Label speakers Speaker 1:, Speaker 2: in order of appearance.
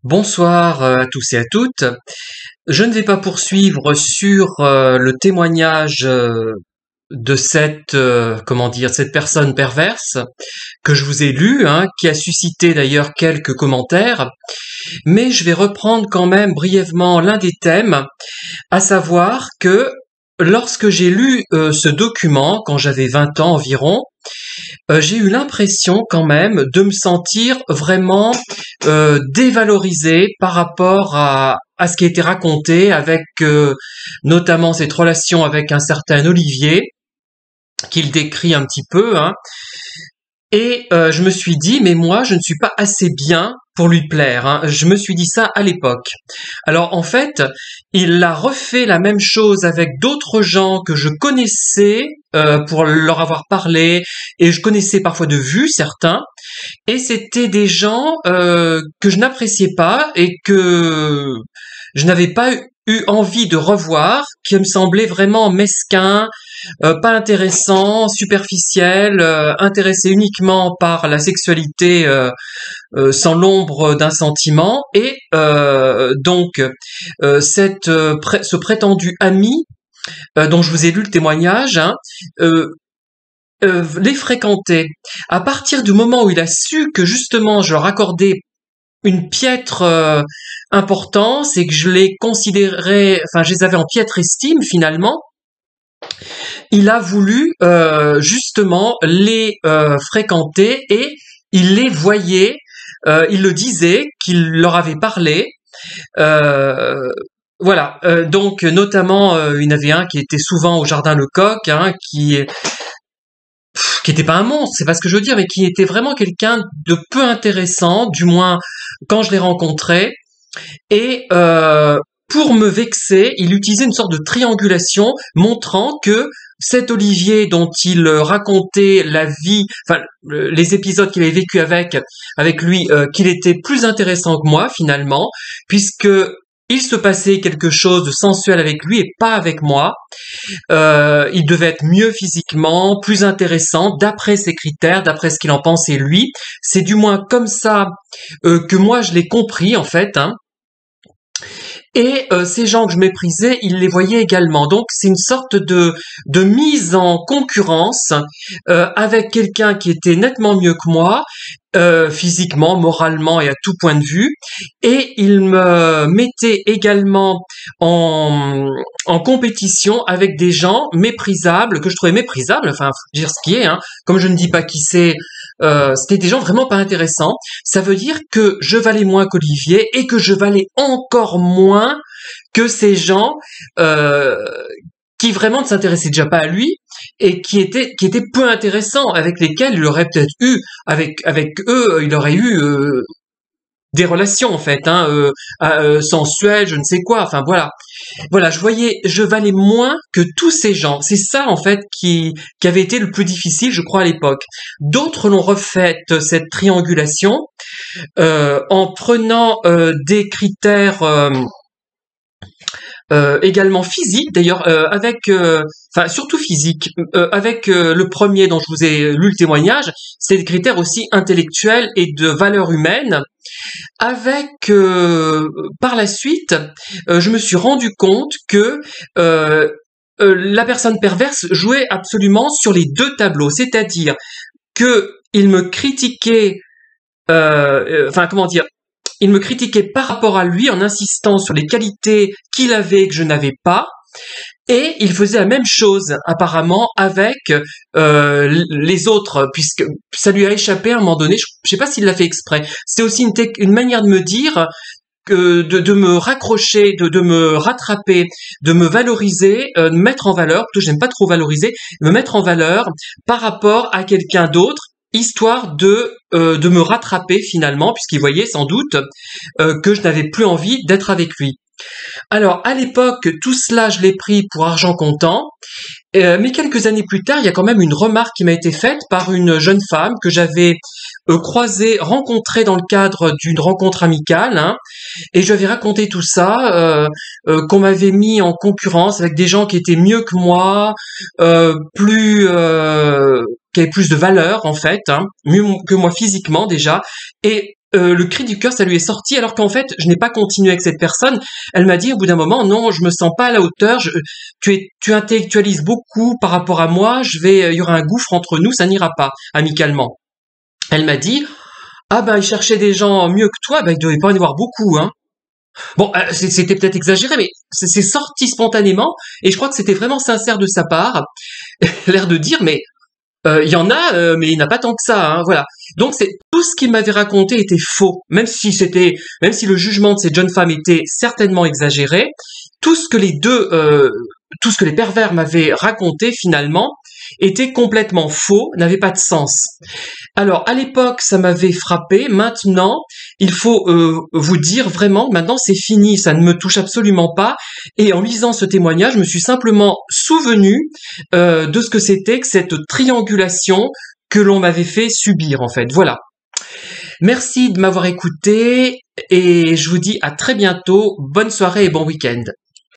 Speaker 1: Bonsoir à tous et à toutes. Je ne vais pas poursuivre sur le témoignage de cette personne perverse que je vous ai lu, qui a suscité d'ailleurs quelques commentaires, mais je vais reprendre quand même brièvement l'un des thèmes, à savoir que lorsque j'ai lu ce document, quand j'avais 20 ans environ, j'ai eu l'impression quand même de me sentir vraiment dévalorisé par rapport à ce qui a été raconté avec notamment cette relation avec un certain Olivier, qu'il décrit un petit peu, et je me suis dit, mais moi, je ne suis pas assez bien pour lui plaire. Je me suis dit ça à l'époque. Alors en fait, il a refait la même chose avec d'autres gens que je connaissais pour leur avoir parlé, et je connaissais parfois de vue certains, et c'était des gens que je n'appréciais pas et que je n'avais pas eu envie de revoir, qui me semblaient vraiment mesquins, pas intéressant, superficiel, intéressé uniquement par la sexualité sans l'ombre d'un sentiment, et ce prétendu ami dont je vous ai lu le témoignage, euh, les fréquentait. À partir du moment où il a su que justement je leur accordais une piètre importance et que je les considérais, enfin je les avais en piètre estime finalement, il a voulu justement les fréquenter, et il les voyait, il le disait, qu'il leur avait parlé. Euh, voilà, donc notamment il y en avait un qui était souvent au jardin Lecoq, qui était pas un monstre, c'est pas ce que je veux dire, mais qui était vraiment quelqu'un de peu intéressant, du moins quand je l'ai rencontré. Et pour me vexer, il utilisait une sorte de triangulation montrant que cet Olivier dont il racontait la vie, enfin les épisodes qu'il avait vécu avec lui, qu'il était plus intéressant que moi finalement, puisque il se passait quelque chose de sensuel avec lui et pas avec moi. Il devait être mieux physiquement, plus intéressant, d'après ses critères, d'après ce qu'il en pensait lui. C'est du moins comme ça que moi je l'ai compris en fait. Et ces gens que je méprisais, ils les voyaient également. Donc c'est une sorte de mise en concurrence avec quelqu'un qui était nettement mieux que moi, physiquement, moralement et à tout point de vue. Et il me mettait également en compétition avec des gens méprisables, que je trouvais méprisables, enfin faut dire ce qui est, comme je ne dis pas qui c'est, c'était des gens vraiment pas intéressants. Ça veut dire que je valais moins qu'Olivier et que je valais encore moins que ces gens euh, qui vraiment ne s'intéressaient déjà pas à lui et qui étaient peu intéressants, avec lesquels il aurait peut-être eu, avec eux, il aurait eu des relations en fait, sensuelles, je ne sais quoi, enfin voilà, je valais moins que tous ces gens. C'est ça en fait qui avait été le plus difficile, je crois, à l'époque. D'autres l'ont refait cette triangulation en prenant des critères également physiques, d'ailleurs, enfin surtout physique, avec le premier dont je vous ai lu le témoignage, c'est des critères aussi intellectuels et de valeur humaine. Avec par la suite, je me suis rendu compte que la personne perverse jouait absolument sur les deux tableaux, c'est-à-dire que il me critiquait, enfin comment dire, il me critiquait par rapport à lui en insistant sur les qualités qu'il avait et que je n'avais pas. Et il faisait la même chose apparemment avec les autres, puisque ça lui a échappé à un moment donné. Je sais pas s'il l'a fait exprès. C'est aussi une manière de me dire que de me raccrocher, de me rattraper, de me valoriser, de me mettre en valeur. Plutôt, j'aime pas trop valoriser, me mettre en valeur par rapport à quelqu'un d'autre, histoire de me rattraper finalement, puisqu'il voyait sans doute que je n'avais plus envie d'être avec lui. Alors, à l'époque, tout cela, je l'ai pris pour argent comptant, mais quelques années plus tard, il y a quand même une remarque qui m'a été faite par une jeune femme que j'avais croisée, rencontrée dans le cadre d'une rencontre amicale, et je lui avais raconté tout ça, qu'on m'avait mis en concurrence avec des gens qui étaient mieux que moi, qui avaient plus de valeur en fait, mieux que moi physiquement déjà, et le cri du cœur, ça lui est sorti, alors qu'en fait, je n'ai pas continué avec cette personne. Elle m'a dit au bout d'un moment, non, je me sens pas à la hauteur. Tu intellectualises beaucoup par rapport à moi. Il y aura un gouffre entre nous, ça n'ira pas amicalement. Elle m'a dit, ah ben, il cherchait des gens mieux que toi, ben il devait pas en avoir beaucoup, hein. Bon, c'était peut-être exagéré, mais c'est sorti spontanément, et je crois que c'était vraiment sincère de sa part, l'air de dire, mais il y en a, mais il n'y en a pas tant que ça, hein, voilà. Donc c'est tout ce qu'il m'avait raconté était faux, même si le jugement de cette jeune femme était certainement exagéré, tout ce que tout ce que les pervers m'avaient raconté finalement était complètement faux, n'avait pas de sens. Alors à l'époque ça m'avait frappé, maintenant il faut vous dire vraiment que maintenant c'est fini, ça ne me touche absolument pas, et en lisant ce témoignage je me suis simplement souvenu de ce que c'était que cette triangulation que l'on m'avait fait subir en fait, voilà. Merci de m'avoir écouté et je vous dis à très bientôt, bonne soirée et bon week-end.